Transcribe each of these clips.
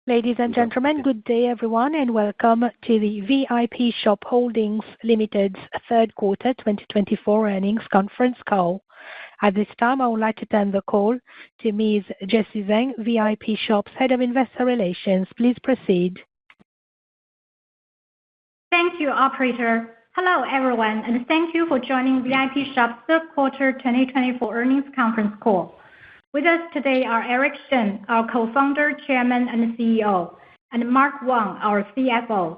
Ladies and gentlemen, good day everyone, and welcome to the Vipshop Holdings Limited's third quarter 2024 earnings conference call. At this time, I would like to turn the call to Ms. Jessie Zheng, Vipshop's Head of Investor Relations. Please proceed. Thank you, Operator. Hello everyone, and thank you for joining Vipshop's third quarter 2024 earnings conference call. With us today are Eric Shen, our co-founder, chairman, and CEO, and Mark Wang, our CFO.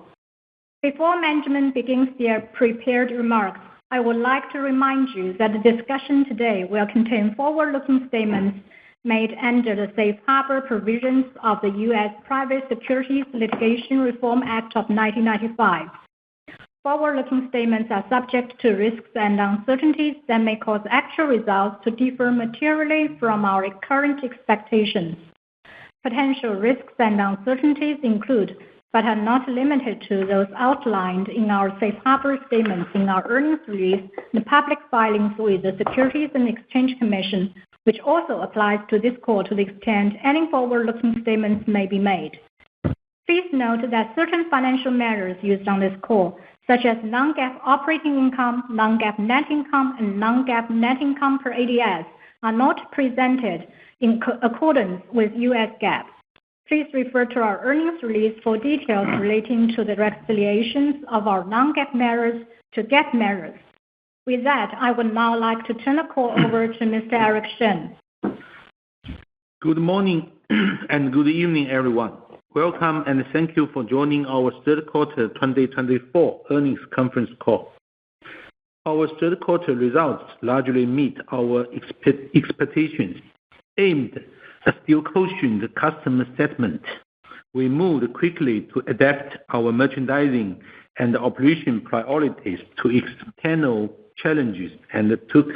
Before management begins their prepared remarks, I would like to remind you that the discussion today will contain forward-looking statements made under the safe harbor provisions of the U.S. Private Securities Litigation Reform Act of 1995. Forward-looking statements are subject to risks and uncertainties that may cause actual results to differ materially from our current expectations. Potential risks and uncertainties include, but are not limited to, those outlined in our safe harbor statements in our earnings release and public filings with the Securities and Exchange Commission, which also applies to this call to the extent any forward-looking statements may be made. Please note that certain financial measures used on this call, such as non-GAAP operating income, non-GAAP net income, and non-GAAP net income per ADS, are not presented in accordance with U.S. GAAP. Please refer to our earnings release for details relating to the reconciliations of our non-GAAP measures to GAAP measures. With that, I would now like to turn the call over to Mr. Eric Shen. Good morning and good evening, everyone. Welcome and thank you for joining our third quarter 2024 earnings conference call. Our third quarter results largely meet our expectations. Aimed at still cautioning customer sentiment, we moved quickly to adapt our merchandising and operation priorities to external challenges and took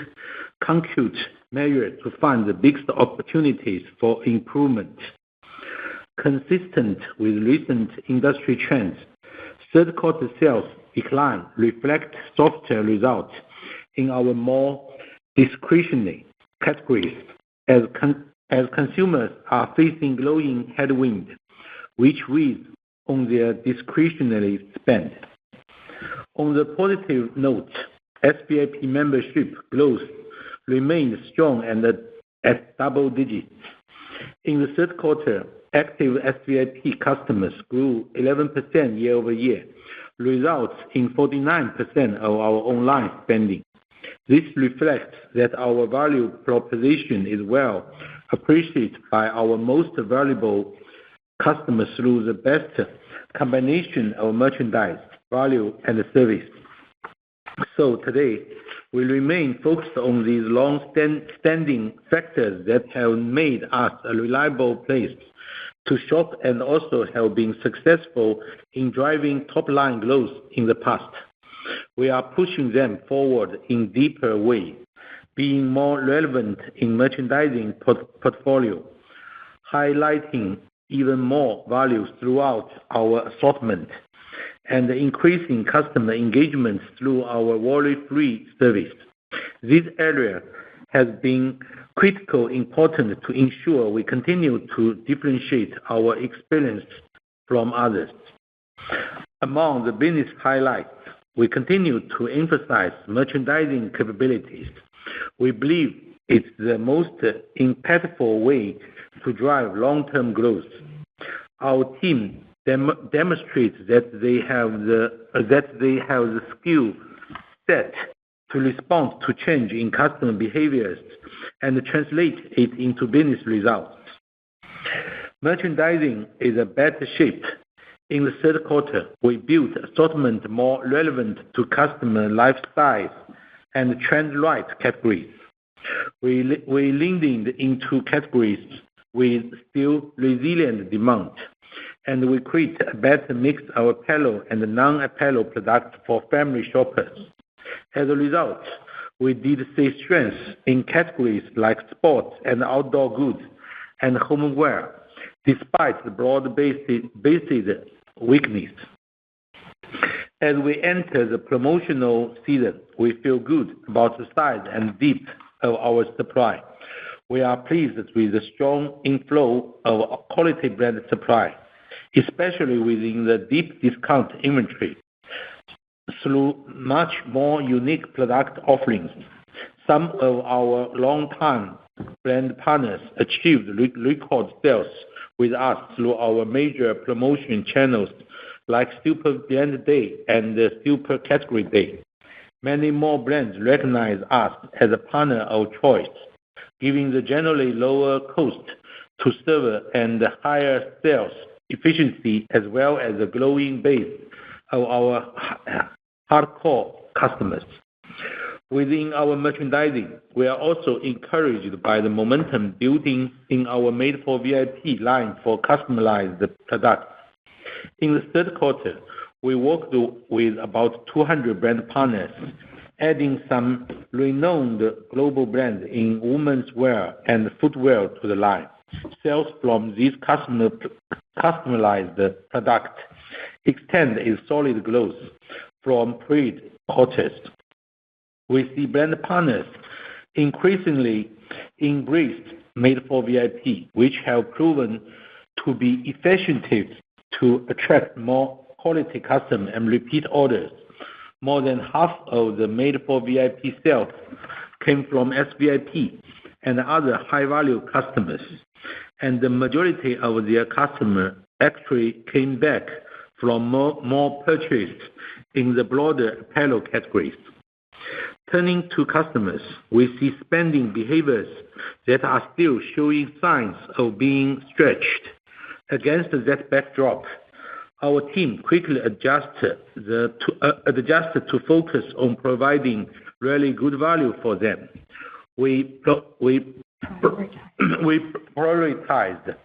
concrete measures to find the biggest opportunities for improvement. Consistent with recent industry trends, third quarter sales decline reflect softer results in our more discretionary categories as consumers are facing growing headwinds, which weighs on their discretionary spend. On the positive note, SVIP membership growth remained strong and at double digits. In the third quarter, active SVIP customers grew 11% year-over-year, results in 49% of our online spending. This reflects that our value proposition is well appreciated by our most valuable customers through the best combination of merchandise, value, and service. So today, we remain focused on these long-standing factors that have made us a reliable place to shop and also have been successful in driving top-line growth in the past. We are pushing them forward in deeper ways, being more relevant in merchandising portfolio, highlighting even more value throughout our assortment, and increasing customer engagement through our worry-free service. This area has been critically important to ensure we continue to differentiate our experience from others. Among the business highlights, we continue to emphasize merchandising capabilities. We believe it's the most impactful way to drive long-term growth. Our team demonstrates that they have the skill set to respond to change in customer behaviors and translate it into business results. Merchandising is in better shape. In the third quarter, we built assortment more relevant to customer lifestyles and trend-right categories. We leaned into categories with still resilient demand, and we create a better mix of apparel and non-apparel products for family shoppers. As a result, we did see strength in categories like sports and outdoor goods and homeware, despite the broad-based weakness. As we enter the promotional season, we feel good about the size and depth of our supply. We are pleased with the strong inflow of quality brand supply especially within the deep discount inventory. Through much more unique product offerings, some of our long-time brand partners achieved record sales with us through our major promotion channels like Super Brand Day and Super Category Day. Many more brands recognize us as a partner of choice, giving the generally lower cost to serve and higher sales efficiency, as well as a growing base of our hardcore customers. Within our merchandising, we are also encouraged by the momentum building in our Made for VIP line for customized products. In the third quarter, we worked with about 200 brand partners, adding some renowned global brands in womenswear and footwear to the line. Sales from these customized products extend a solid growth from pre-quarters. We see brand partners increasingly embraced Made for VIP, which have proven to be effective to attract more quality custom and repeat orders. More than half of the Made for VIP sales came from SVIP and other high-value customers, and the majority of their customers actually came back from more purchase in the broader apparel categories. Turning to customers, we see spending behaviors that are still showing signs of being stretched. Against that backdrop, our team quickly adjusted to focus on providing really good value for them. We prioritized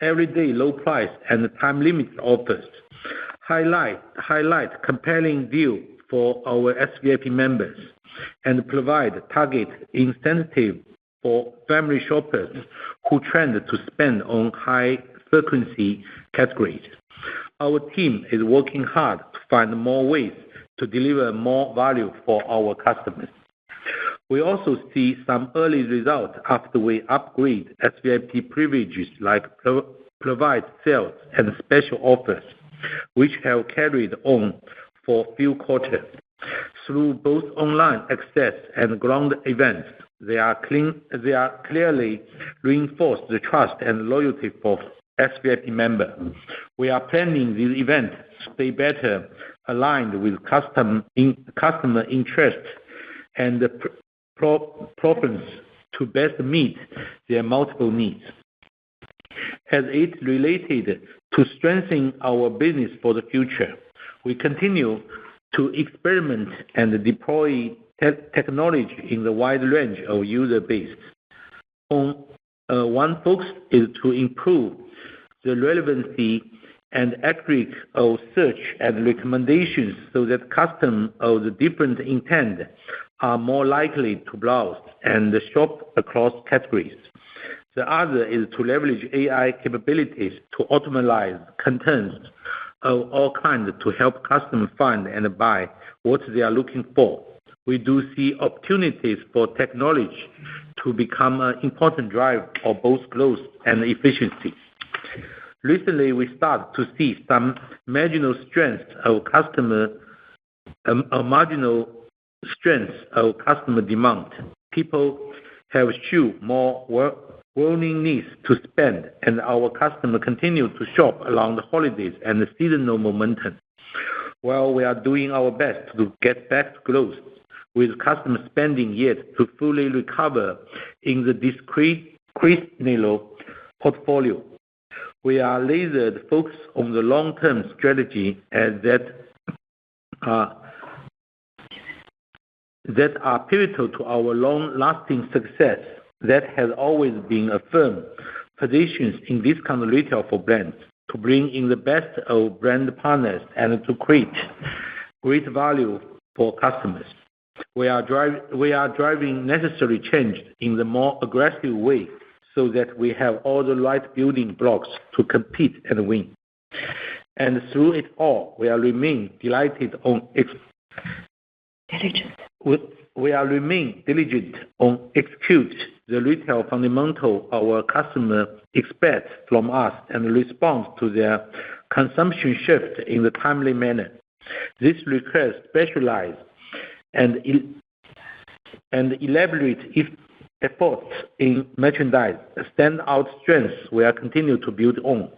everyday low price and time limit offers, highlight compelling deal for our SVIP members, and provide target incentive for family shoppers who trend to spend on high frequency categories. Our team is working hard to find more ways to deliver more value for our customers. We also see some early results after we upgrade SVIP privileges like provide sales and special offers, which have carried on for few quarters. Through both online access and ground events, they are clearly reinforced the trust and loyalty for SVIP member. We are planning these events to stay better aligned with customer interest and preference to best meet their multiple needs. As it related to strengthening our business for the future, we continue to experiment and deploy technology in the wide range of user base. One focus is to improve the relevancy and accuracy of search and recommendations so that customers of the different intent are more likely to browse and shop across categories. The other is to leverage AI capabilities to automate contents of all kinds to help customers find and buy what they are looking for. We do see opportunities for technology to become an important driver of both growth and efficiency. Recently, we start to see some marginal strength of customer demand. People have shown more willingness to spend, and our customers continue to shop along the holidays and the seasonal momentum. While we are doing our best to get back to growth, with customer spending yet to fully recover in the discretionary portfolio, we are laser focused on the long-term strategy that are pivotal to our long-lasting success that has always been a firm positions in discount retail for brands, to bring in the best of brand partners and to create great value for customers. We are driving necessary change in the more aggressive way so that we have all the right building blocks to compete and win. And through it all, we are remain diligent on execute the retail fundamental our customer expect from us and respond to their consumption shift in a timely manner. This requires specialized and elaborate efforts in merchandise, standout strengths we are continue to build on.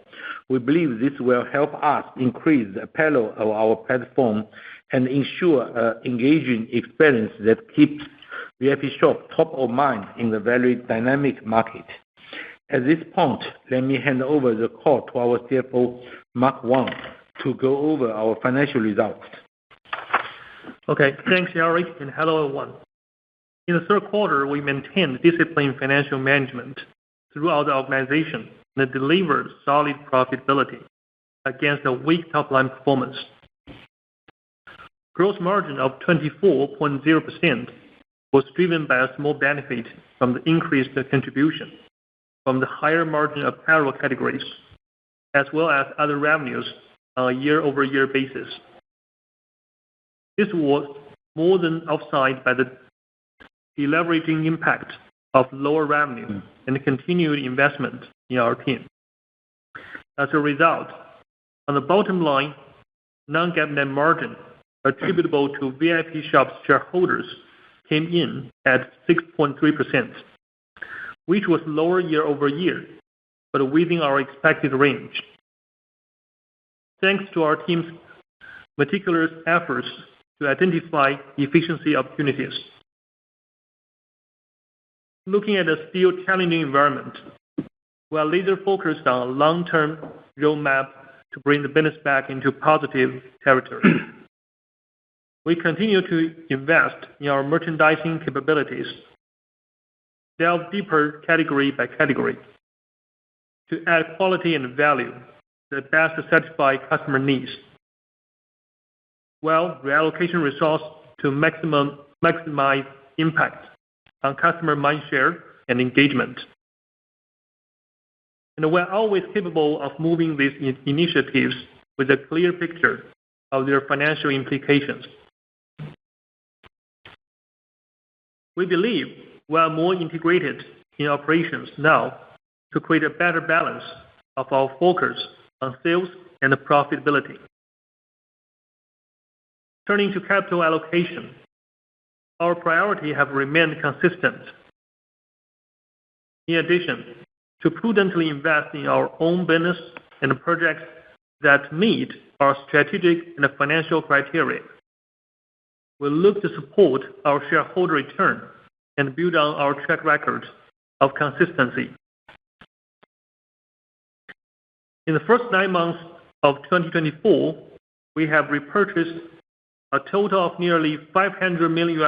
We believe this will help us increase the appeal of our platform and ensure an engaging experience that keeps Vipshop top of mind in the very dynamic market. At this point, let me hand over the call to our CFO, Mark Wang, to go over our financial results. Okay, thanks, Eric, and hello, everyone. In the third quarter, we maintained disciplined financial management throughout the organization and delivered solid profitability against a weak top-line performance. Gross margin of 24.0% was driven by a small benefit from the increased contribution from the higher margin apparel categories, as well as other revenues on a year-over-year basis. This was more than offset by the deleveraging impact of lower revenue and continued investment in our team. As a result, on the bottom line, non-GAAP net margin attributable to Vipshop's shareholders came in at 6.3%, which was lower year-over-year, but within our expected range. Thanks to our team's meticulous efforts to identify efficiency opportunities. Looking at a still challenging environment, we are laser focused on a long-term roadmap to bring the business back into positive territory. We continue to invest in our merchandising capabilities, delve deeper category by category, to add quality and value that best satisfy customer needs, while reallocation resource to maximize impact on customer mindshare and engagement. And we're always capable of moving these initiatives with a clear picture of their financial implications. We believe we are more integrated in operations now to create a better balance of our focus on sales and profitability. Turning to capital allocation, our priority have remained consistent. In addition to prudently invest in our own business and projects that meet our strategic and financial criteria, we look to support our shareholder return and build on our track record of consistency. In the first 9 months of 2024, we have repurchased a total of nearly $500 million,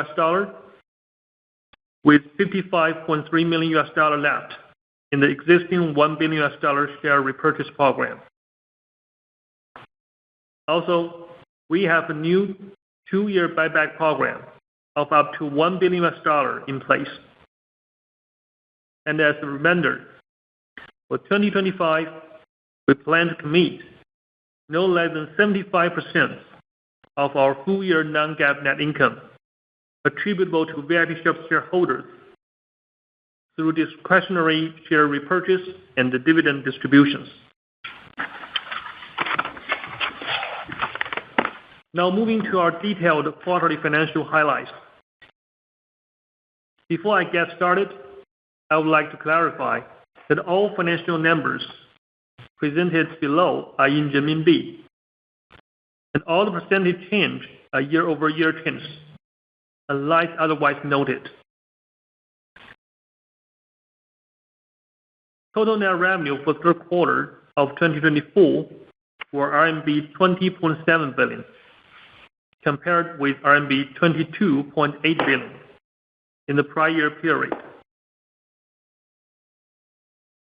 with $55.3 million left in the existing $1 billion share repurchase program. Also, we have a new 2-year buyback program of up to $1 billion in place. And as a reminder, for 2025, we plan to commit no less than 75% of our full-year non-GAAP net income attributable to Vipshop shareholders through discretionary share repurchase and the dividend distributions. Now moving to our detailed quarterly financial highlights. Before I get started, I would like to clarify that all financial numbers presented below are in renminbi, and all the percentage change are year-over-year change, unless otherwise noted. Total net revenue for the third quarter of 2024 were RMB 20.7 billion, compared with RMB 22.8 billion in the prior period.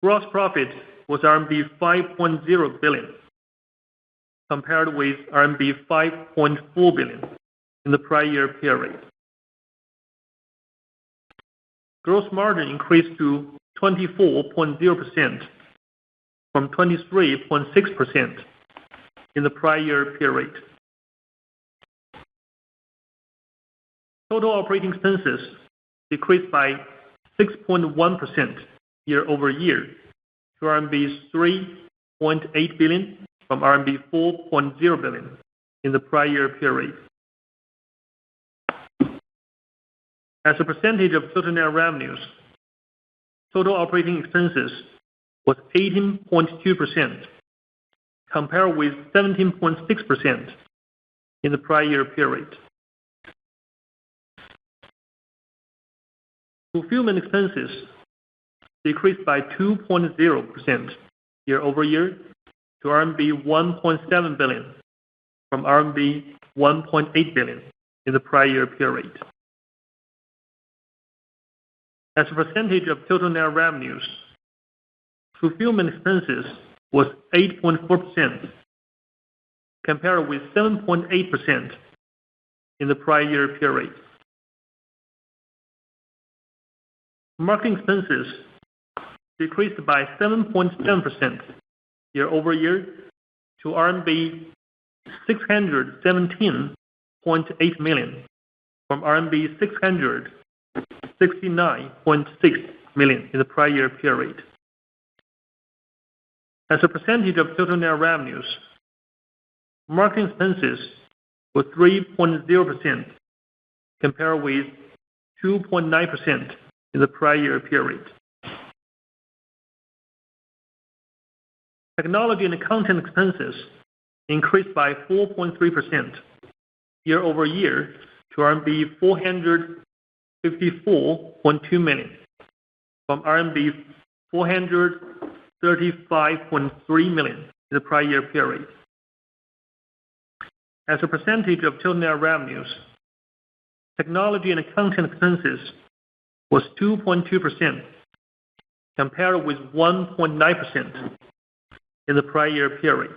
Gross profit was RMB 5.0 billion, compared with RMB 5.4 billion in the prior period. Gross margin increased to 24.0% from 23.6% in the prior period. Total operating expenses decreased by 6.1% year-over-year to RMB 3.8 billion from RMB 4.0 billion in the prior year period. As a percentage of total net revenues, total operating expenses was 18.2%, compared with 17.6% in the prior year period. Fulfillment expenses decreased by 2.0% year-over-year to RMB 1.7 billion from RMB 1.8 billion in the prior year period. As a percentage of total net revenues, fulfillment expenses was 8.4%, compared with 7.8% in the prior year period. Marketing expenses decreased by 7.7% year-over-year to RMB 617.8 million from RMB 669.6 million in the prior year period. As a percentage of total net revenues, marketing expenses were 3.0%, compared with 2.9% in the prior year period. Technology and content expenses increased by 4.3% year-over-year to RMB 454.2 million from RMB 435.3 million in the prior year period. As a percentage of total net revenues, technology and content expenses was 2.2%, compared with 1.9% in the prior year period.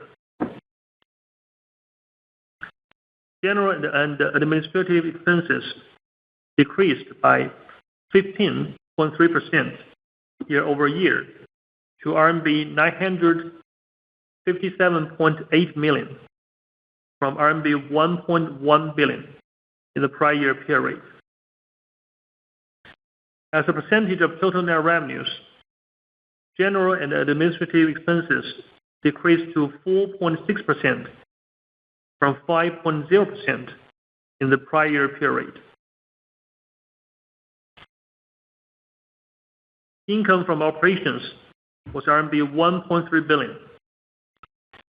General and administrative expenses decreased by 15.3% year-over-year to RMB 957.8 million from RMB 1.1 billion in the prior year period. As a percentage of total net revenues, general and administrative expenses decreased to 4.6% from 5.0% in the prior year period. Income from operations was RMB 1.3 billion,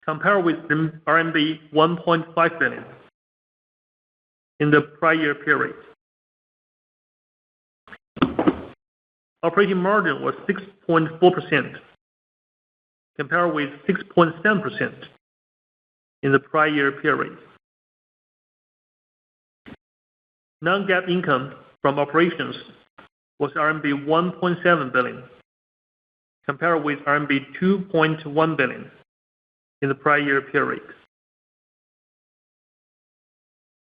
compared with RMB 1.5 billion in the prior year period. Operating margin was 6.4%, compared with 6.7% in the prior year period. Non-GAAP income from operations was RMB 1.7 billion, compared with RMB 2.1 billion in the prior year period.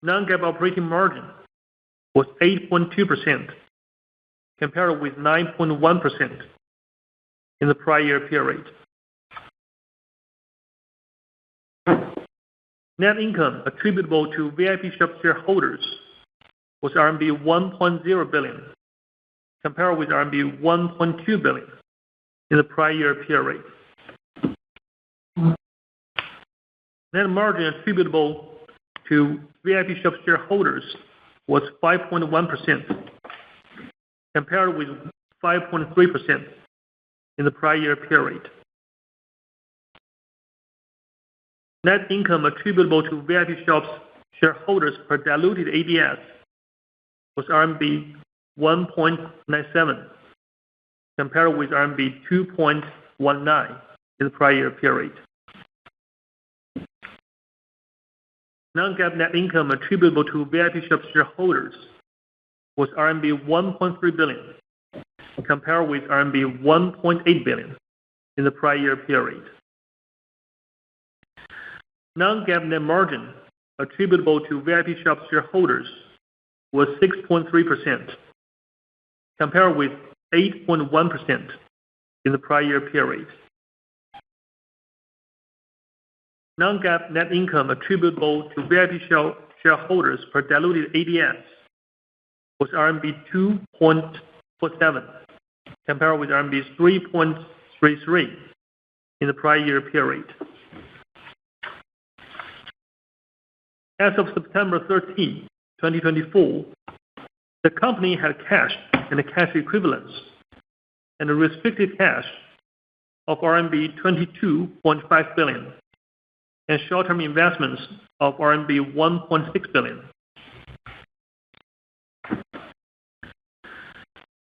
Non-GAAP operating margin was 8.2%, compared with 9.1% in the prior year period. Net income attributable to Vipshop shareholders was RMB 1.0 billion, compared with RMB 1.2 billion in the prior year period. Net margin attributable to Vipshop shareholders was 5.1%, compared with 5.3% in the prior year period. Net income attributable to Vipshop's shareholders per diluted ADS was RMB 1.97, compared with RMB 2.19 in the prior year period. Non-GAAP net income attributable to Vipshop shareholders was RMB 1.3 billion, compared with RMB 1.8 billion in the prior year period. Non-GAAP net margin attributable to Vipshop shareholders was 6.3%, compared with 8.1% in the prior year period. Non-GAAP net income attributable to Vipshop shareholders per diluted ADS was RMB 2.47, compared with RMB $1.33 in the prior year period. As of September 13, 2024, the company had cash and cash equivalents and a restricted cash of RMB 22.5 billion and short-term investments of RMB 1.6 billion.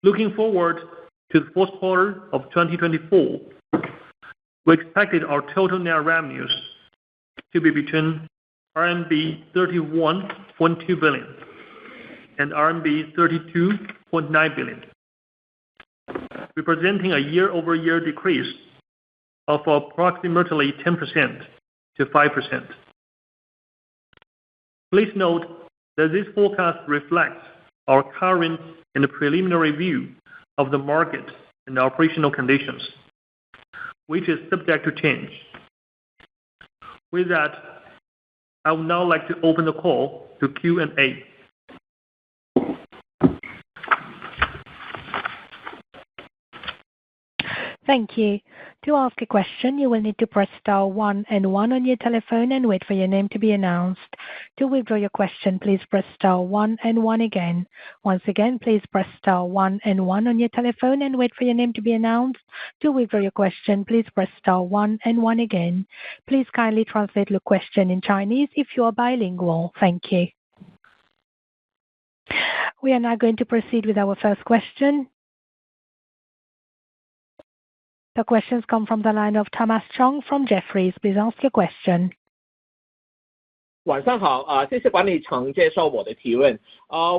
Looking forward to the fourth quarter of 2024, we expected our total net revenues to be between RMB 31.2 billion and RMB 32.9 billion, representing a year-over-year decrease of approximately 10% to 5%. Please note that this forecast reflects our current and preliminary view of the market and operational conditions, which is subject to change. With that, I would now like to open the call to Q&A. Thank you. To ask a question, you will need to press star 1 and 1 on your telephone and wait for your name to be announced. To withdraw your question, please press star 1 and 1 again. Once again, please press star 1 and 1 on your telephone and wait for your name to be announced. To withdraw your question, please press star 1 and 1 again. Please kindly translate your question in Chinese if you are bilingual. Thank you. We are now going to proceed with our first question. The questions come from the line of Thomas Chong from Jefferies. Please ask your question. 晚上好，谢谢管理层接受我的提问。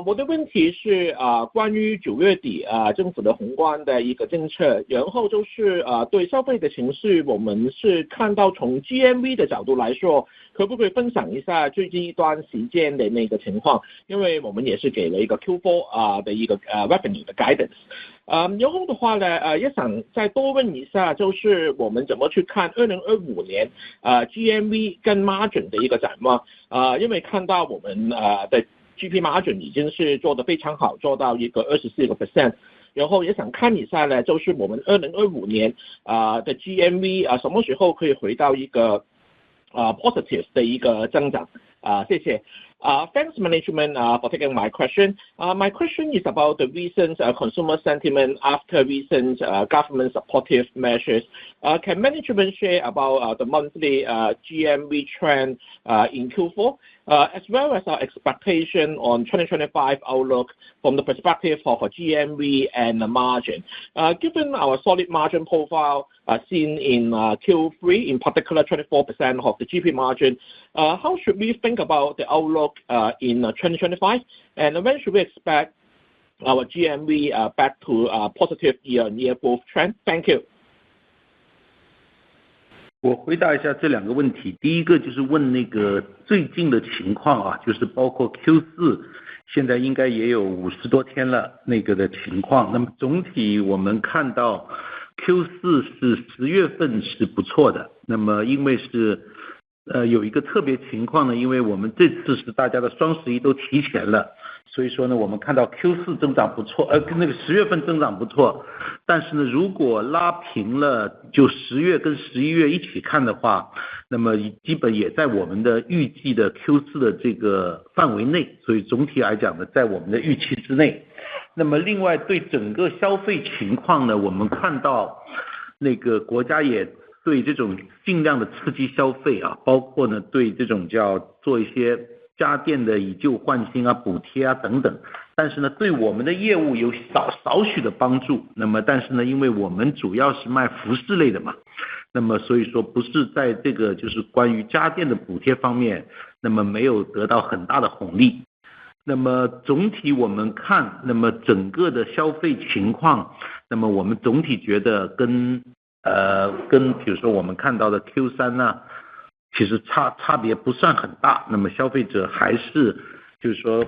我的问题是关于9月底政府的宏观的一个政策，然后就是对消费的情绪，我们是看到从 GMV 的角度来说，可不可以分享一下最近一段时间的那个情况？因为我们也是给了一个 Q4 的一个revenue 的 guidance。然后的话呢，也想再多问一下，就是我们怎么去看2025年GMV 跟 margin 的一个展望？因为看到我们的 GP margin 已经是做得非常好，做到一个24%。然后也想看一下呢，就是我们2025年的 GMV 什么时候可以回到一个positive 的一个增长？谢谢。Thanks management for taking my question. My question is about the recent consumer sentiment after recent government supportive measures. Can management share about the monthly GMV trend in Q4, as well as our expectation on 2025 outlook from the perspective of GMV and the margin? Given our solid margin profile seen in Q3, in particular 24% of the GP margin, how should we think about the outlook in 2025? And when should we expect our GMV back to positive year-on-year growth trend? Thank you. 我回答一下这两个问题。第一个就是问那个最近的情况就是包括 Q4 现在应该也有50多天了那个的情况。那么总体我们看到 Q4 是10月份是不错的。那么因为是有一个特别情况呢，因为我们这次是大家的双11都提前了，所以说呢我们看到 Q4 增长不错，那个10月份增长不错，但是呢如果拉平了，就10月跟11月一起看的话，那么基本也在我们的预计的 Q4 的这个范围内，所以总体来讲呢在我们的预期之内。那么另外对整个消费情况呢，我们看到那个国家也对这种尽量的刺激消费包括呢对这种叫做一些家电的以旧换新补贴等等，但是呢对我们的业务有少许的帮助。那么但是呢因为我们主要是卖服饰类的嘛，那么所以说不是在这个就是关于家电的补贴方面，那么没有得到很大的红利。那么总体我们看，那么整个的消费情况，那么我们总体觉得跟比如说我们看到的 Q3 其实差别不算很大。那么消费者还是就是说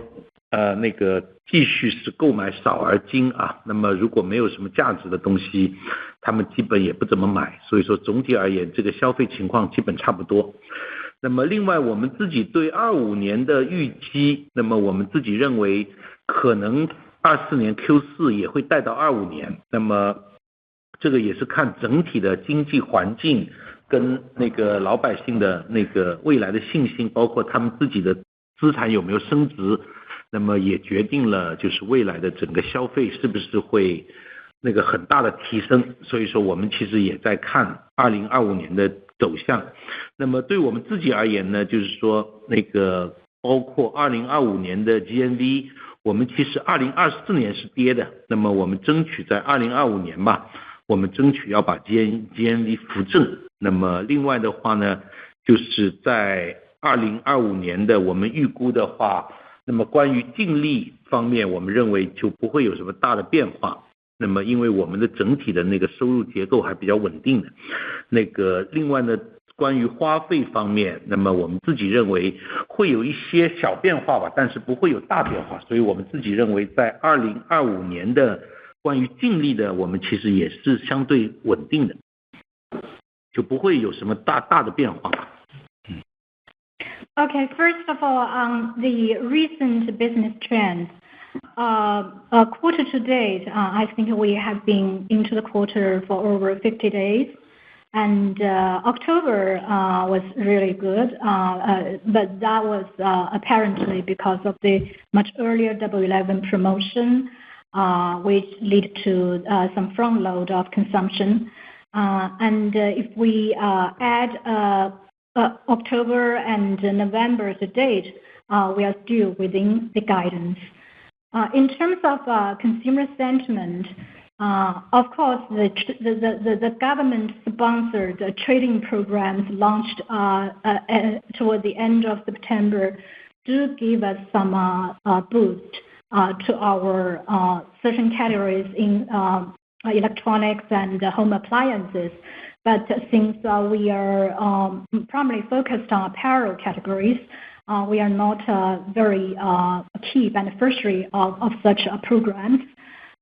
那个继续是购买少而精那么如果没有什么价值的东西，他们基本也不怎么买，所以说总体而言这个消费情况基本差不多。那么另外我们自己对25年的预期，那么我们自己认为可能24年 Q4 也会带到25年，那么这个也是看整体的经济环境跟那个老百姓的那个未来的信心，包括他们自己的资产有没有升值，那么也决定了就是未来的整个消费是不是会那个很大的提升。所以说我们其实也在看2025年的走向。那么对我们自己而言呢，就是说那个包括2025年的 GMV， 我们其实2024年是跌的，那么我们争取在2025年吧，我们争取要把 GMV 扶正。那么另外的话呢，就是在2025年的我们预估的话，那么关于净利方面，我们认为就不会有什么大的变化。那么因为我们的整体的那个收入结构还比较稳定的，那个另外呢，关于花费方面，那么我们自己认为会有一些小变化吧，但是不会有大变化，所以我们自己认为在2025年的关于净利的，我们其实也是相对稳定的，就不会有什么大的变化。Okay, first of all, on the recent business trends, quarter to date, I think we have been into the quarter for over 50 days, and October was really good, but that was apparently because of the much earlier Double 11 promotion, which led to some front load of consumption. And if we add October and November to date, we are still within the guidance. In terms of consumer sentiment, of course, the government-sponsored trading programs launched toward the end of September do give us some boost to our certain categories in electronics and home appliances. But since we are primarily focused on apparel categories, we are not very key beneficiary of such programs.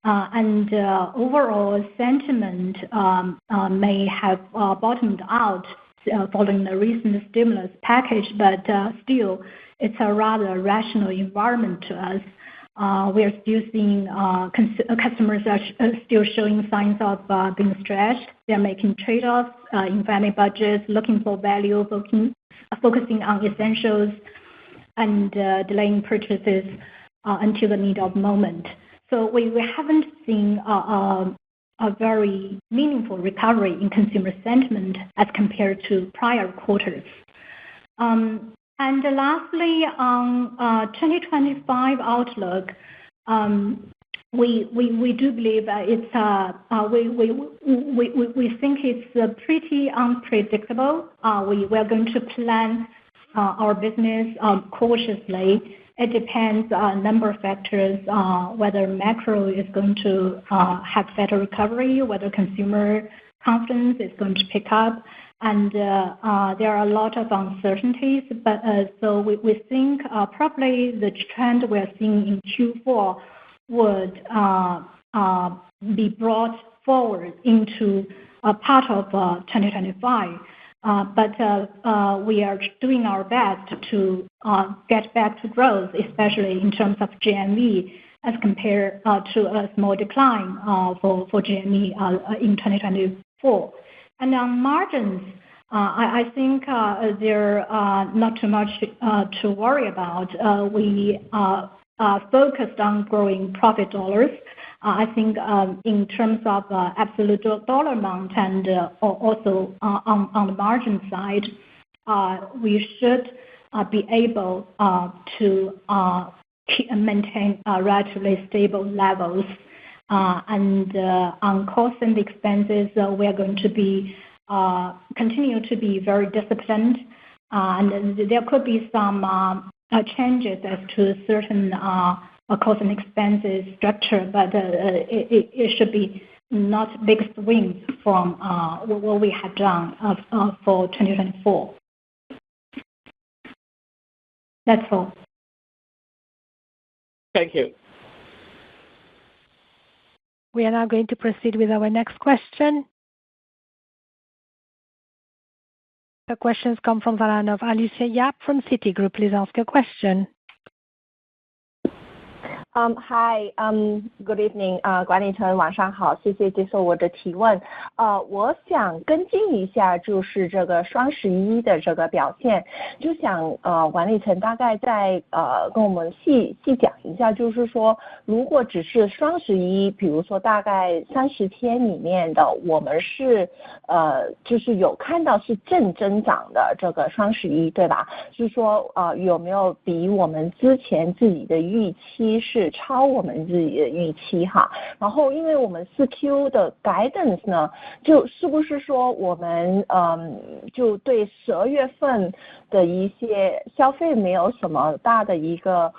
And overall sentiment may have bottomed out following the recent stimulus package, but still it's a rather rational environment to us. We are still seeing customers are still showing signs of being stretched. They're making trade-offs in family budgets, looking for value, focusing on essentials, and delaying purchases until the need of moment. So we haven't seen a very meaningful recovery in consumer sentiment as compared to prior quarters. And lastly, on 2025 outlook, we do believe it's we think it's pretty unpredictable. We are going to plan our business cautiously. It depends on a number of factors, whether macro is going to have better recovery, whether consumer confidence is going to pick up, and there are a lot of uncertainties. But so we think probably the trend we're seeing in Q4 would be brought forward into a part of 2025. But we are doing our best to get back to growth, especially in terms of GMV, as compared to a small decline for GMV in 2024. And on margins, I think there are not too much to worry about. We are focused on growing profit dollars. I think in terms of absolute dollar amount and also on the margin side, we should be able to maintain relatively stable levels. And on costs and expenses, we are going to be continue to be very disciplined. And there could be some changes as to certain cost and expenses structure, but it should be not big swings from what we have done for 2024. That's all. Thank you. We are now going to proceed with our next question. The questions come from the line of Alicia Yap from Citigroup. Please ask your question. Hi, good evening， 管理层晚上好，谢谢接受我的提问。我想跟进一下，就是这个双11的这个表现，就想管理层大概再跟我们细讲一下，就是说如果只是双11，比如说大概30天里面的，我们是就是有看到是正增长的这个双11，对吧？就是说有没有比我们之前自己的预期是超我们自己的预期哈？然后因为我们4Q 的 guidance 呢，就是不是说我们就对12月份的一些消费没有什么大的一个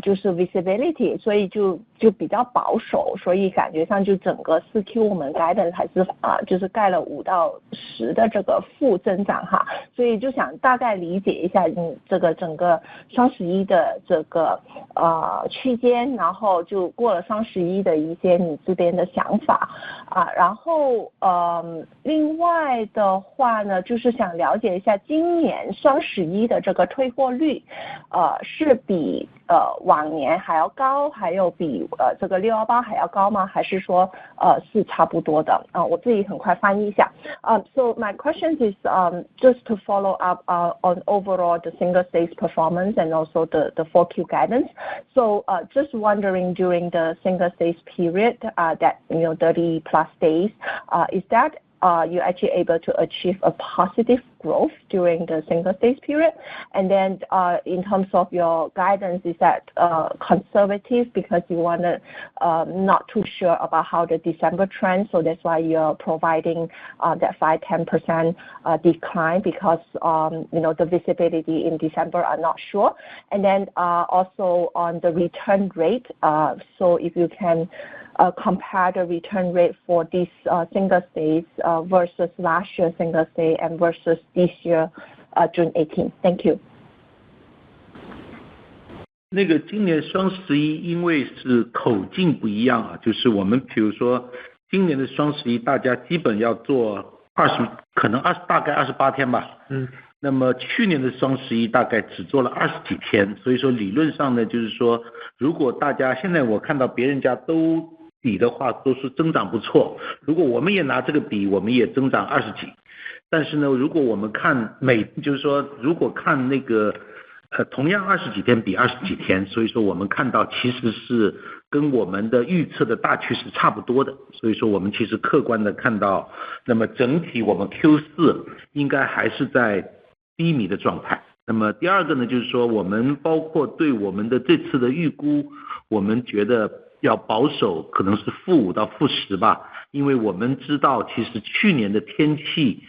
就是 visibility， 所以就比较保守，所以感觉上就整个4Q 我们 guidance 还是就是盖了5到10的这个负增长哈，所以就想大概理解一下这个整个双11的这个区间，然后就过了双11的一些你这边的想法然后另外的话呢，就是想了解一下今年双11的这个退货率是比往年还要高，还有比这个618还要高吗？还是说是差不多的？我自己很快翻译一下。So my question is just to follow up on overall the single days performance and also the 4Q guidance. So just wondering during the single days period that 30 plus days, is that you actually able to achieve a positive growth during the single days period? And then in terms of your guidance, is that conservative because you want to not too sure about how the December trend, so that's why you're providing that 5-10% decline because the visibility in December are not sure. And then also on the return rate, so if you can compare the return rate for this single days versus last year single day and versus this year June 18. Thank you. 那个今年双11因为是口径不一样就是我们比如说今年的双11大家基本要做大概28天吧。那么去年的双11大概只做了20几天，所以说理论上呢，就是说如果大家现在我看到别人家都比的话都是增长不错，如果我们也拿这个比，我们也增长20几。但是呢，如果我们看就是说如果看那个同样20几天比20几天，所以说我们看到其实是跟我们的预测的大趋势差不多的，所以说我们其实客观的看到，那么整体我们 Q4 应该还是在低迷的状态。那么第二个呢，就是说我们包括对我们的这次的预估，我们觉得要保守，可能是-5到-10吧，因为我们知道其实去年的天气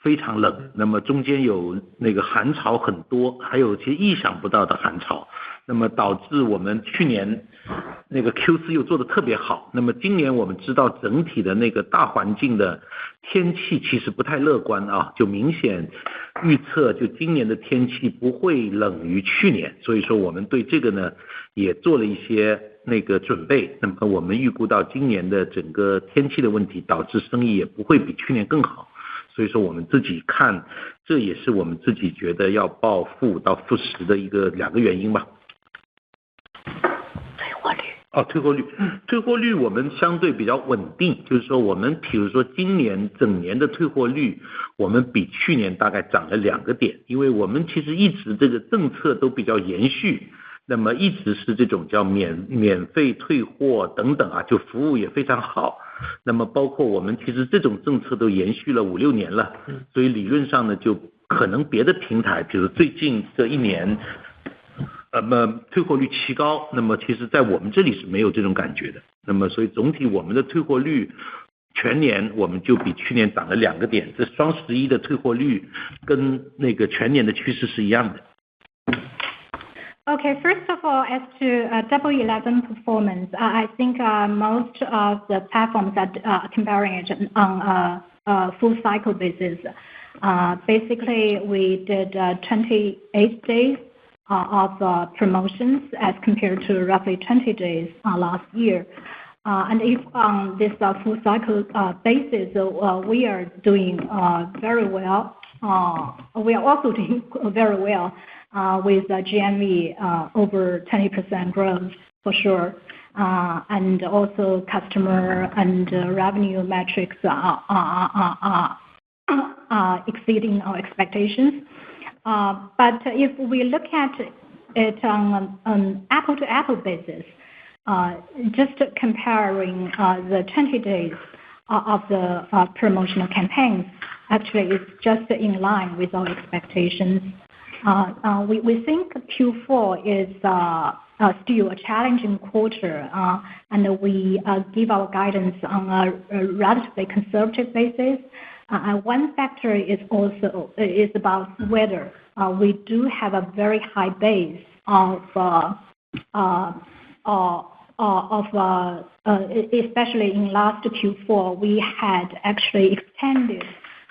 非常冷，那么中间有那个寒潮很多，还有些意想不到的寒潮，那么导致我们去年那个 Q4 又做得特别好，那么今年我们知道整体的那个大环境的天气其实不太乐观就明显预测就今年的天气不会冷于去年，所以说我们对这个呢也做了一些那个准备，那么我们预估到今年的整个天气的问题导致生意也不会比去年更好，所以说我们自己看这也是我们自己觉得要报-5到-10的2个原因吧。退货率我们相对比较稳定，就是说我们比如说今年整年的退货率我们比去年大概涨了2个点，因为我们其实一直这个政策都比较延续，那么一直是这种叫免费退货等等就服务也非常好，那么包括我们其实这种政策都延续了5-6年了，所以理论上呢就可能别的平台比如最近这1年退货率奇高，那么其实在我们这里是没有这种感觉的，那么所以总体我们的退货率全年我们就比去年涨了2个点，这双11的退货率跟那个全年的趋势是一样的。Okay, first of all, as to Double 11 performance, I think most of the platforms are comparing it on a full cycle basis. Basically, we did 28 days of promotions as compared to roughly 20 days last year. And if on this full cycle basis, we are doing very well. We are also doing very well with GMV over 20% growth for sure. And also customer and revenue metrics are exceeding our expectations. But if we look at it on an apple-to-apple basis, just comparing the 20 days of the promotional campaigns, actually it's just in line with our expectations. We think Q4 is still a challenging quarter, and we give our guidance on a relatively conservative basis. One factor is about weather. We do have a very high base especially in last Q4, we had actually extended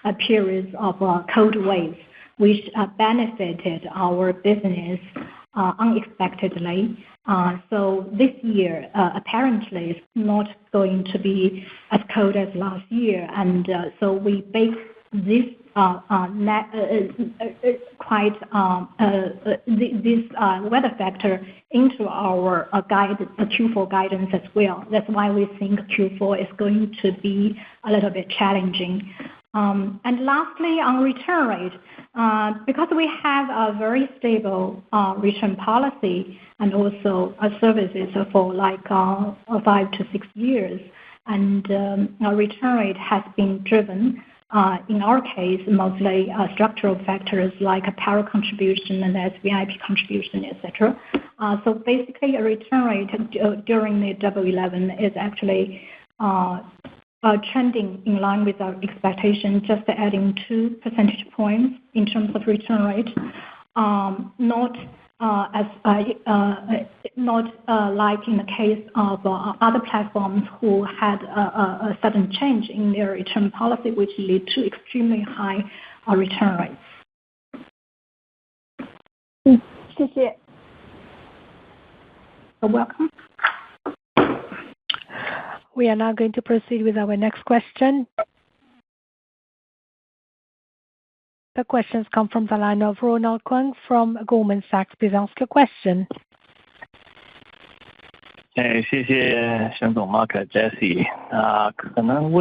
a period of cold waves, which benefited our business unexpectedly. So this year apparently is not going to be as cold as last year, and so we bake this this weather factor into our Q4 guidance as well. That's why we think Q4 is going to be a little bit challenging. And lastly, on return rate, because we have a very stable return policy and also services for like 5 to 6 years, and our return rate has been driven in our case mostly structural factors like apparel contribution and SVIP contribution, etc. So basically, a return rate during the Double 11 is actually trending in line with our expectation, just adding 2 percentage points in terms of return rate. Not like in the case of other platforms who had a sudden change in their return policy, which lead to extremely high return rates. 谢谢。 You're welcome. We are now going to proceed with our next question. The questions come from the line of Ronald Keung from Goldman Sachs. Please ask your question. 谢谢沈总 Mark Jessie 可能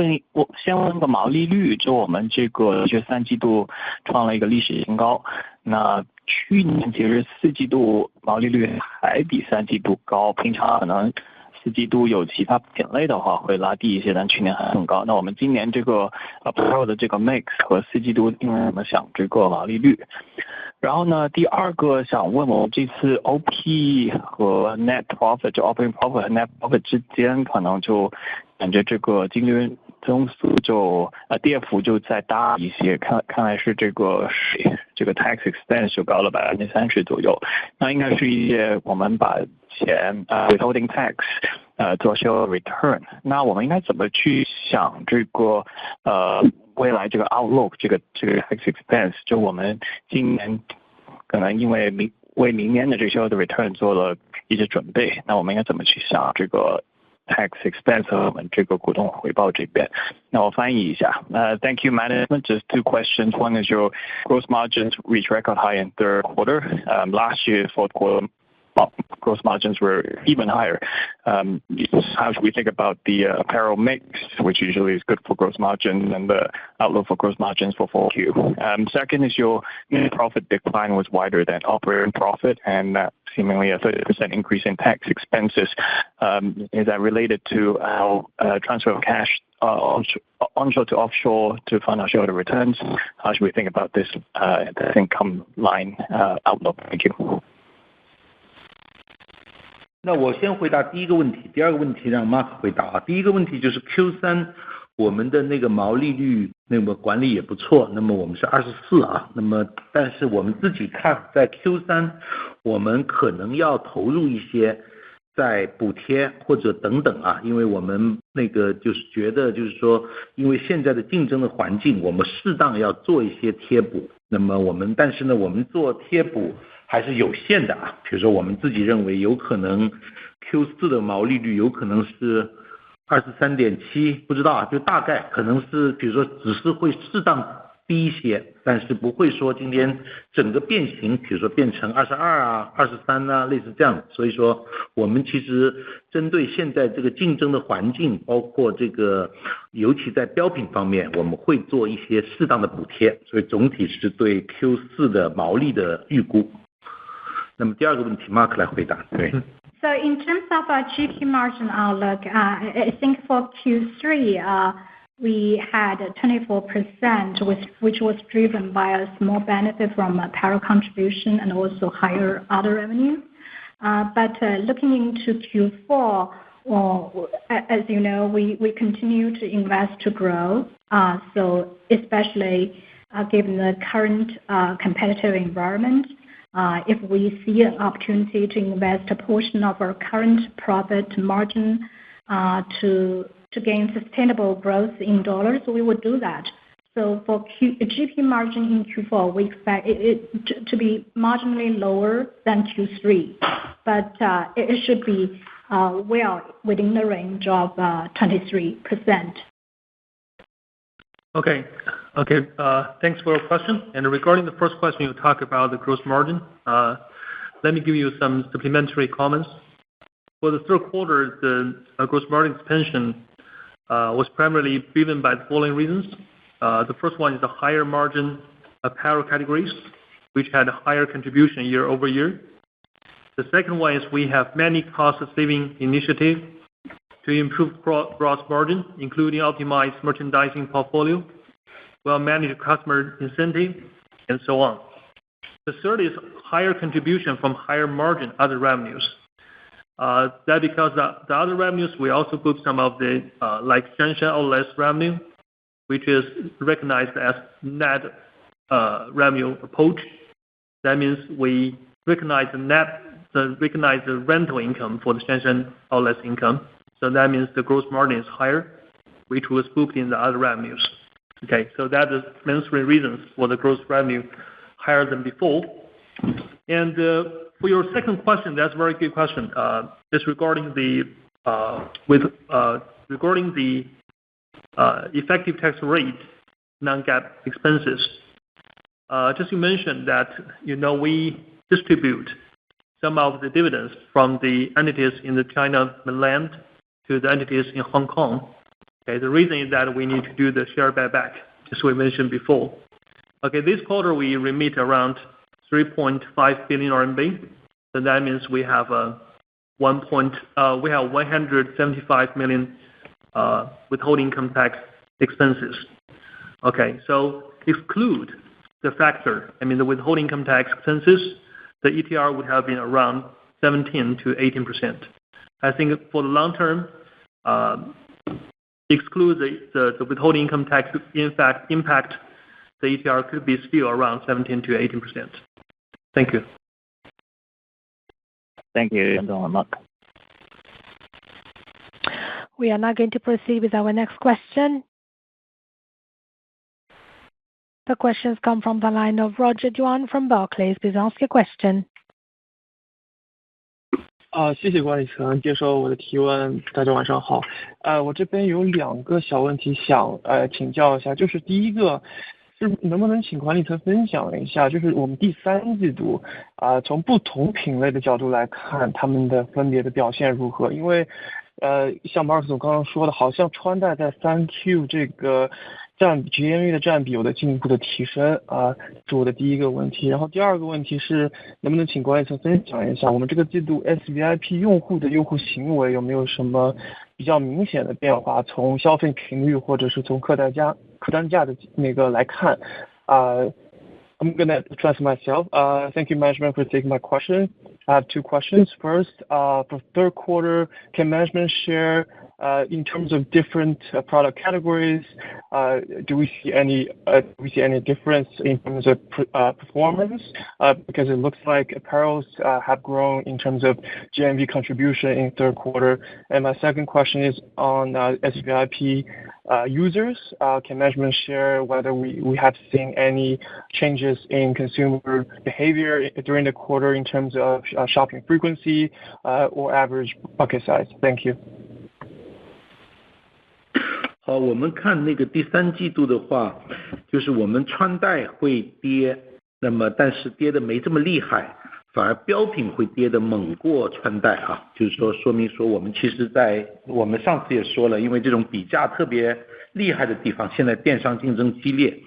先问个毛利率，就我们这个3季度创了一个历史新高，那去年其实4季度毛利率还比3季度高，平常可能4季度有其他品类的话会拉低一些，但去年还很高。那我们今年这个 apparel 的这个 mix 和4季度因为怎么想这个毛利率？然后呢，第二个想问我们这次 OP 和 net profit 就 operating profit 和 net profit 之间，可能就感觉这个净利润增速就跌幅就再大一些，看来是这个 tax expense 就高了30%左右，那应该是一些我们把钱withholding tax 做 share return， 那我们应该怎么去想这个未来这个 outlook 这个 tax expense， 就我们今年可能因为为明年的这些 return 做了一些准备，那我们应该怎么去想这个 tax expense 和我们这个股东回报这边？那我翻译一下。Thank you, management. Just 2 questions. One is your gross margins reach record high in third quarter. Last year, fourth quarter gross margins were even higher. How should we think about the apparel mix, which usually is good for gross margin, and the outlook for gross margins for 4Q? Second is your net profit decline was wider than operating profit, and seemingly a 30% increase in tax expenses. Is that related to our transfer of cash onshore to offshore to fund our shareholder returns? How should we think about this income line outlook? Thank you. 那我先回答第一个问题，第二个问题让 Mark 回答。第一个问题就是 Q3 我们的那个毛利率那么管理也不错，那么我们是24那么但是我们自己看在 Q3 我们可能要投入一些在补贴或者等等因为我们那个就是觉得就是说因为现在的竞争的环境，我们适当要做一些贴补，那么但是呢我们做贴补还是有限的比如说我们自己认为有可能 Q4 的毛利率有可能是 23.7%， 不知道就大概可能是比如说只是会适当低一些，但是不会说今天整个变形，比如说变成22啊、23啊，类似这样。所以说我们其实针对现在这个竞争的环境，包括这个尤其在标品方面，我们会做一些适当的补贴，所以总体是对 Q4 的毛利的预估。那么第二个问题 Mark 来回答。对。So in terms of our GP margin outlook, I think for Q3, we had 24%, which was driven by a small benefit from apparel contribution and also higher other revenue. But looking into Q4, as you know, we continue to invest to grow. So especially given the current competitive environment, if we see an opportunity to invest a portion of our current profit margin to gain sustainable growth in dollars, we would do that. So for GP margin in Q4, we expect it to be marginally lower than Q3, but it should be well within the range of 23%. Okay. Thanks for your question. And regarding the first question, you talk about the gross margin. Let me give you some supplementary comments. For the third quarter, the gross margin expansion was primarily driven by the following reasons. The first one is the higher margin apparel categories, which had a higher contribution year over year. The second one is we have many cost-saving initiatives to improve gross margin, including optimized merchandising portfolio, well-managed customer incentive, and so on. The third is higher contribution from higher margin other revenues. That because the other revenues, we also book some of the like Shan Shan Outlets revenue, which is recognized as net revenue approach. That means we recognize the rental income for the Shan Shan Outlets income. So that means the gross margin is higher, which was booked in the other revenues. Okay, so that is main three reasons for the gross revenue higher than before. And for your second question, that's a very good question. It's regarding the effective tax rate, non-GAAP expenses. Just you mentioned that we distribute some of the dividends from the entities in the China mainland to the entities in Hong Kong. Okay, the reason is that we need to do the share buyback, as we mentioned before. Okay, this quarter we remit around 3.5 billion RMB. So that means we have 175 million withholding income tax expenses. Okay, so exclude the factor, the withholding income tax expenses, the ETR would have been around 17 to 18%. I think for the long term, exclude the withholding income tax impact, the ETR could be still around 17 to 18%. Thank you. Thank you, Mark. We are now going to proceed with our next question. The questions come from the line of Roger Duan from Barclays. Please ask your question. 谢谢管理层接受我的提问，大家晚上好。我这边有2个小问题想请教一下，就是第一个，就是能不能请管理层分享一下，就是我们第3季度从不同品类的角度来看，他们的分别的表现如何？因为像 Mark 总刚刚说的，好像穿戴在3Q 这个GMV 的占比有了进一步的提升是我的第一个问题。然后第二个问题是，能不能请管理层分享一下，我们这个季度 SVIP 用户的用户行为有没有什么比较明显的变化？从消费频率或者是从客单价的那个来看I'm gonna address myself. Thank you, management, for taking my question. I have 2 questions. First, for third quarter, can management share in terms of different product categories? Do we see any difference in terms of performance? Because it looks like apparels have grown in terms of GMV contribution in third quarter. And my second question is on SVIP users. Can management share whether we have seen any changes in consumer behavior during the quarter in terms of shopping frequency or average bucket size? Thank you. 好，我们看那个第三季度的话，就是我们穿戴会跌，那么但是跌的没这么厉害，反而标品会跌的猛过穿戴啊，就是说明说我们其实我们上次也说了，因为这种比价特别厉害的地方，现在电商竞争激烈，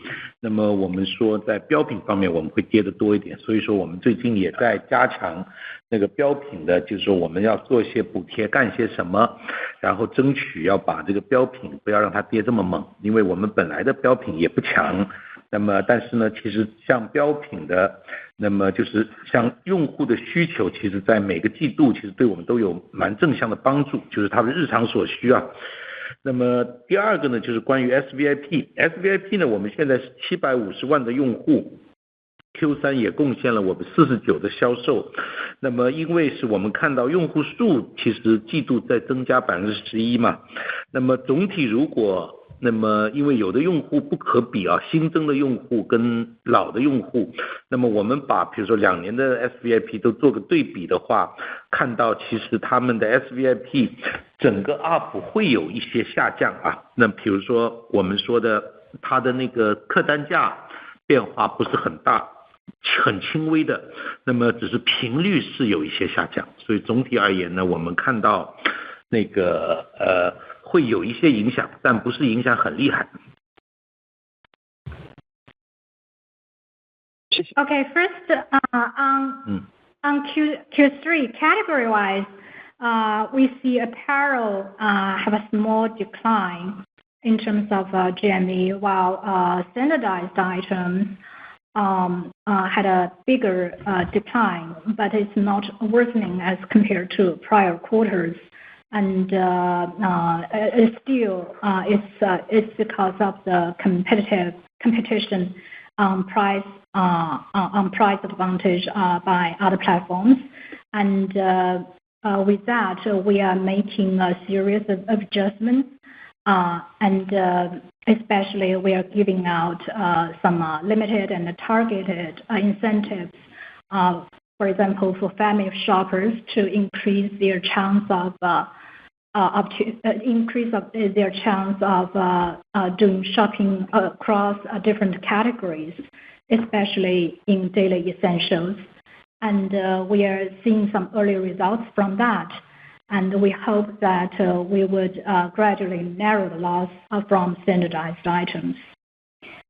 那么我们说在标品方面我们会跌得多一点，所以说我们最近也在加强那个标品的，就是说我们要做一些补贴，干些什么，然后争取要把这个标品不要让它跌这么猛，因为我们本来的标品也不强，那么但是呢，其实像标品的，那么就是像用户的需求，其实在每个季度其实对我们都有蛮正向的帮助，就是他们日常所需啊。那么第二个呢，就是关于 SVIP 呢，我们现在是750万的用户。Q3 也贡献了我们49的销售，那么因为是我们看到用户数其实季度在增加11%嘛，那么总体如果那么因为有的用户不可比啊，新增的用户跟老的用户，那么我们把比如说2年的 SVIP 都做个对比的话，看到其实他们的 SVIP 整个 up 会有一些下降啊，那比如说我们说的它的那个客单价变化不是很大，很轻微的，那么只是频率是有一些下降，所以总体而言呢，我们看到那个会有一些影响，但不是影响很厉害。Okay, first on Q3 category wise, we see apparel have a small decline in terms of GMV, while standardized items had a bigger decline, but it's not worsening as compared to prior quarters. And it's still it's because of the competition on price advantage by other platforms. And with that, we are making a series of adjustments. And especially we are giving out some limited and targeted incentives, for example, for family shoppers to increase their chance of doing shopping across different categories, especially in daily essentials. And we are seeing some early results from that. And we hope that we would gradually narrow the loss from standardized items.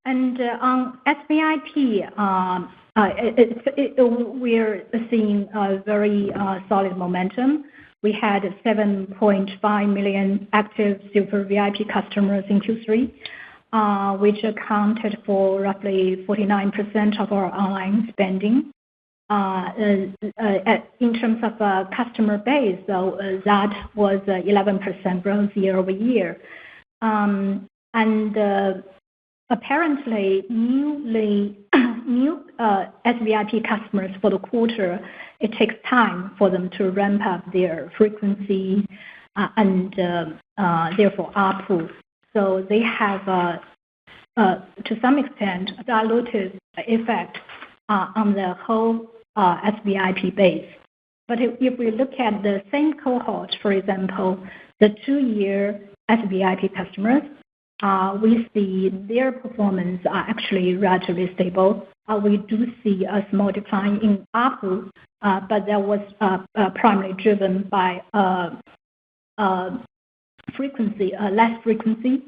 And on SVIP, we're seeing a very solid momentum. We had 7.5 million active Super VIP customers in Q3, which accounted for roughly 49% of our online spending. In terms of customer base, so that was 11% growth year over year. And apparently, new SVIP customers for the quarter, it takes time for them to ramp up their frequency and therefore ARPU. So they have, to some extent, a dilutive effect on the whole SVIP base. But if we look at the same cohort, for example, the 2-year SVIP customers, we see their performance are actually relatively stable. We do see a small decline in ARPU, but that was primarily driven by less frequency,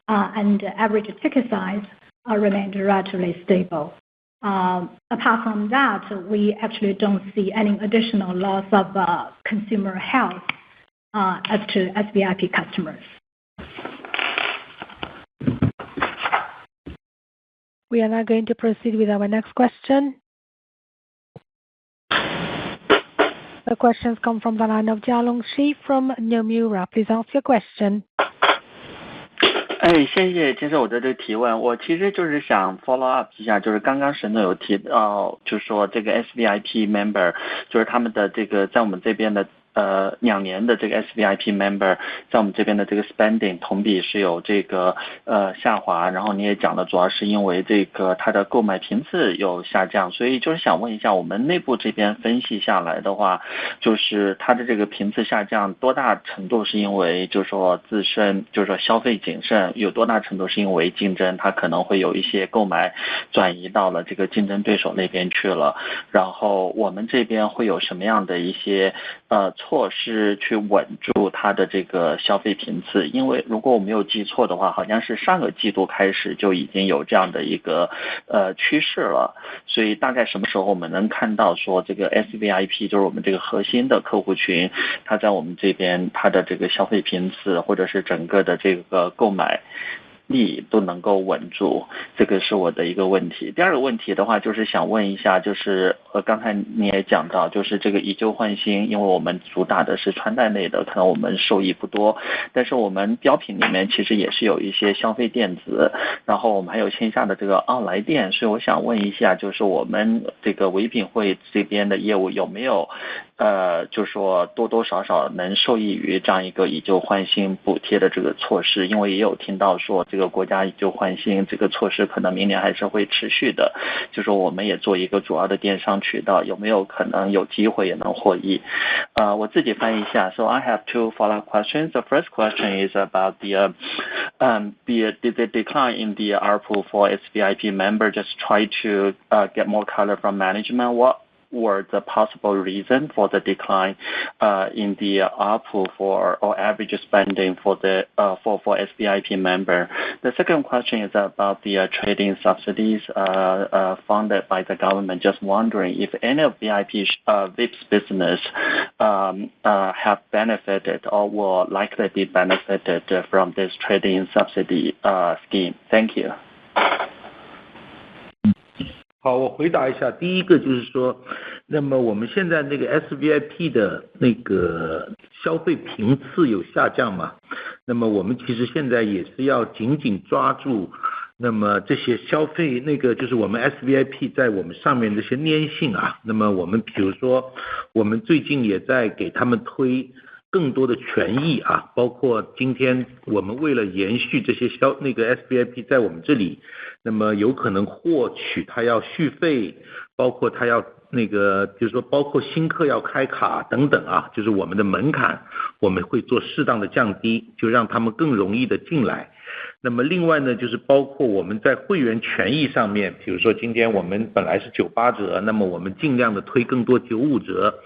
and average ticket size remained relatively stable. Apart from that, we actually don't see any additional loss of consumer health as to SVIP customers. We are now going to proceed with our next question. The questions come from the line of Jialong Shi from Nomura. Please ask your question. 谢谢接受我的这个提问。我其实就是想 follow up 一下，就是刚刚沈总有提到，就是说这个 SVIP member， 就是他们的这个在我们这边的2年的这个 SVIP member 在我们这边的这个 spending 同比是有这个下滑，然后你也讲了，主要是因为这个它的购买频次有下降，所以就是想问一下，我们内部这边分析下来的话，就是它的这个频次下降多大程度是因为就是说自身就是说消费谨慎，有多大程度是因为竞争，它可能会有一些购买转移到了这个竞争对手那边去了，然后我们这边会有什么样的一些措施去稳住它的这个消费频次？因为如果我没有记错的话，好像是上个季度开始就已经有这样的一个趋势了，所以大概什么时候我们能看到说这个 SVIP 就是我们这个核心的客户群，它在我们这边它的这个消费频次或者是整个的这个购买力都能够稳住，这个是我的一个问题。第二个问题的话，就是想问一下，就是刚才你也讲到，就是这个以旧换新，因为我们主打的是穿戴类的，可能我们受益不多，但是我们标品里面其实也是有一些消费电子，然后我们还有线下的这个奥莱店，所以我想问一下，就是我们这个唯品会这边的业务有没有就是说多多少少能受益于这样一个以旧换新补贴的这个措施，因为也有听到说这个国家以旧换新这个措施可能明年还是会持续的，就说我们也做一个主要的电商渠道，有没有可能有机会也能获益？我自己翻译一下。So I have two follow-up questions. The first question is about the decline in the ARPU for SVIP member. Just try to get more color from management. What were the possible reason for the decline in the ARPU for or average spending for the for SVIP member? The second question is about the trading subsidies funded by the government. Just wondering if any of VIP's business have benefited or will likely be benefited from this trading subsidy scheme. Thank you. 好，我回答一下。第一个就是说，那么我们现在那个 SVIP 的那个消费频次有下降嘛？那么我们其实现在也是要紧紧抓住，那么这些消费那个就是我们 SVIP 在我们上面这些粘性啊。那么我们比如说，我们最近也在给他们推更多的权益啊，包括今天我们为了延续这些那个 SVIP 在我们这里，那么有可能获取他要续费，包括他要那个就是说包括新客要开卡等等啊，就是我们的门槛我们会做适当的降低，就让他们更容易的进来。那么另外呢，就是包括我们在会员权益上面，比如说今天我们本来是98折，那么我们尽量的推更多95折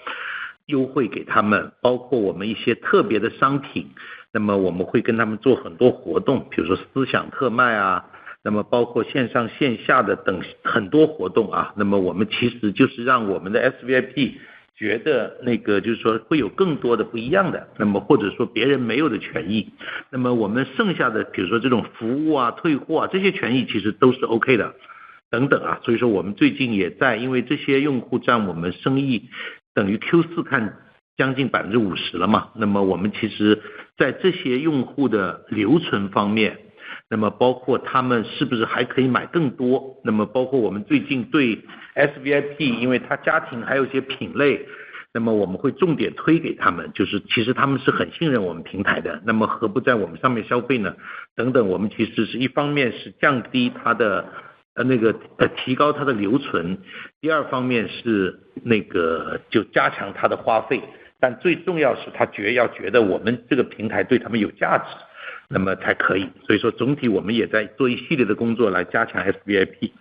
优惠给他们，包括我们一些特别的商品，那么我们会跟他们做很多活动，比如说思想特卖啊，那么包括线上线下的等很多活动啊，那么我们其实就是让我们的 SVIP 觉得那个就是说会有更多的不一样的，那么或者说别人没有的权益，那么我们剩下的比如说这种服务啊、退货啊这些权益其实都是 OK 的等等啊，所以说我们最近也在，因为这些用户占我们生意等于 Q4 看将近50%了嘛，那么我们其实在这些用户的留存方面，那么包括他们是不是还可以买更多，那么包括我们最近对 SVIP 因为他家庭还有一些品类，那么我们会重点推给他们，就是其实他们是很信任我们平台的，那么何不在我们上面消费呢等等，我们其实是一方面是降低他的提高它的留存，第二方面是那个就加强它的花费，但最重要是他要觉得我们这个平台对他们有价值，那么才可以。所以说总体我们也在做一系列的工作来加强 SVIP。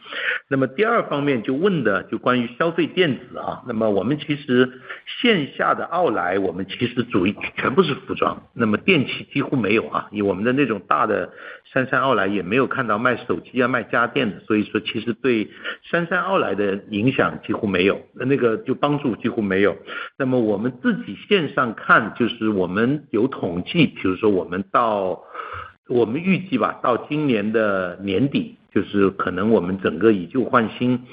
那么第二方面就问的就关于消费电子啊，那么我们其实线下的奥莱我们其实全部是服装，那么电器几乎没有啊，因为我们的那种大的杉杉奥莱也没有看到卖手机啊卖家电的，所以说其实对杉杉奥莱的影响几乎没有，那个就帮助几乎没有。那么我们自己线上看，就是我们有统计，比如说我们预计吧，到今年的年底，就是可能我们整个以旧换新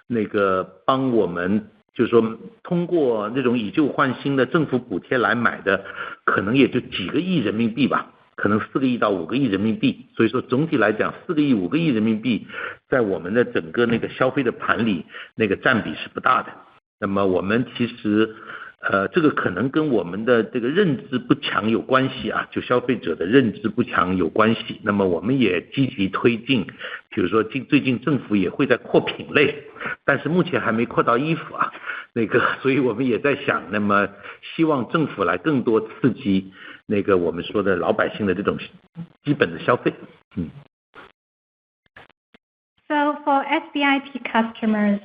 那个帮我们就是说通过那种以旧换新的政府补贴来买的，可能也就几个亿人民币吧，可能4个亿到5个亿人民币，所以说总体来讲4个亿5个亿人民币在我们的整个那个消费的盘里那个占比是不大的。那么我们其实这个可能跟我们的这个认知不强有关系啊，就消费者的认知不强有关系。那么我们也积极推进，比如说最近政府也会在扩品类，但是目前还没扩到衣服啊，所以我们也在想，那么希望政府来更多刺激我们说的老百姓的这种基本的消费。So for SVIP customers,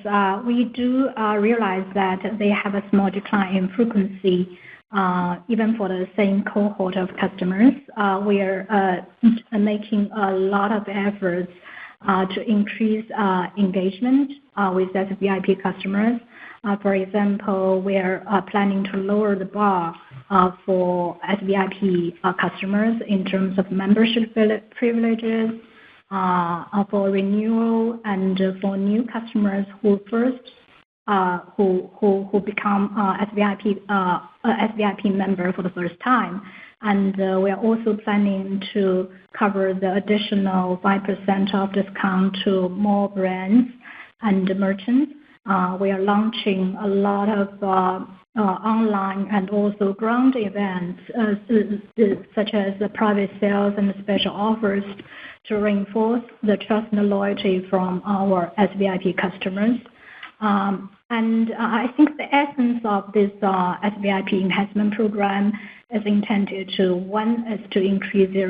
we do realize that they have a small decline in frequency, even for the same cohort of customers. We are making a lot of efforts to increase engagement with SVIP customers. For example, we are planning to lower the bar for SVIP customers in terms of membership privileges, for renewal and for new customers who become SVIP member for the first time. And we are also planning to cover the additional 5% of discount to more brands and merchants. We are launching a lot of online and also ground events, such as the private sales and special offers, to reinforce the trust and loyalty from our SVIP customers. And I think the essence of this SVIP enhancement program is intended to, one is to increase their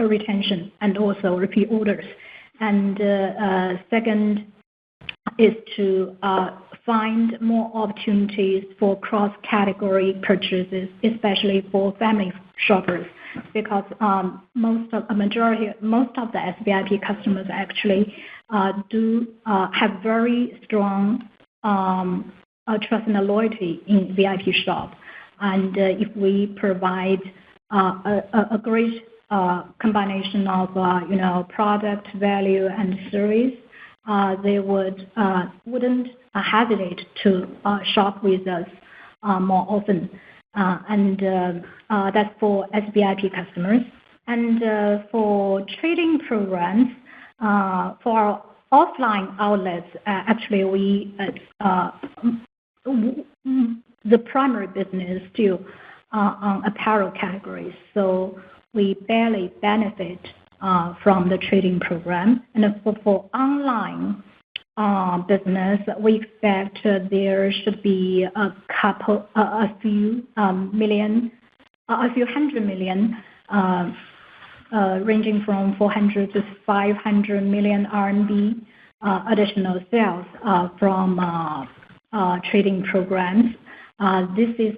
retention and also repeat orders. And second is to find more opportunities for cross-category purchases, especially for family shoppers, because most of the SVIP customers actually do have very strong trust and loyalty in Vipshop. And if we provide a great combination of product value and service, they wouldn't hesitate to shop with us more often. And that's for SVIP customers. And for trading programs, for our offline outlets, actually the primary business is still on apparel categories, so we barely benefit from the trading program. And for online business, we expect there should be a few hundred million, ranging from 400 to 500 million RMB additional sales from trading programs. This is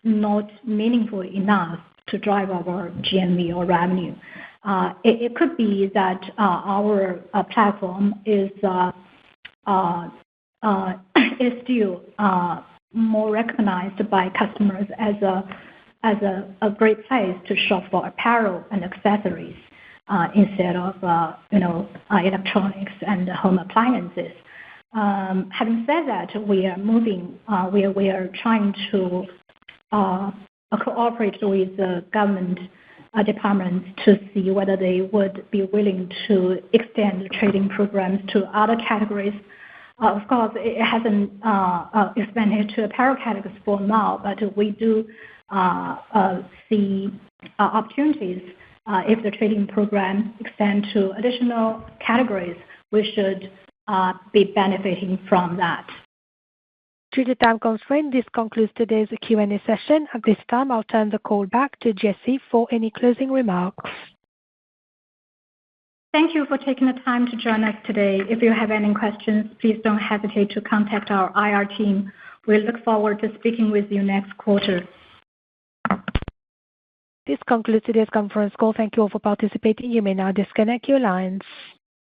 not meaningful enough to drive our GMV or revenue. It could be that our platform is still more recognized by customers as a great place to shop for apparel and accessories instead of electronics and home appliances. Having said that, we are trying to cooperate with the government departments to see whether they would be willing to extend the trading programs to other categories. Of course, it hasn't expanded to apparel categories for now, but we do see opportunities. If the trading program extends to additional categories, we should be benefiting from that. Due to time constraint, this concludes today's Q&A session. At this time, I'll turn the call back to Jessie for any closing remarks. Thank you for taking the time to join us today. If you have any questions, please don't hesitate to contact our IR team. We look forward to speaking with you next quarter. This concludes today's conference call. Thank you all for participating. You may now disconnect your lines.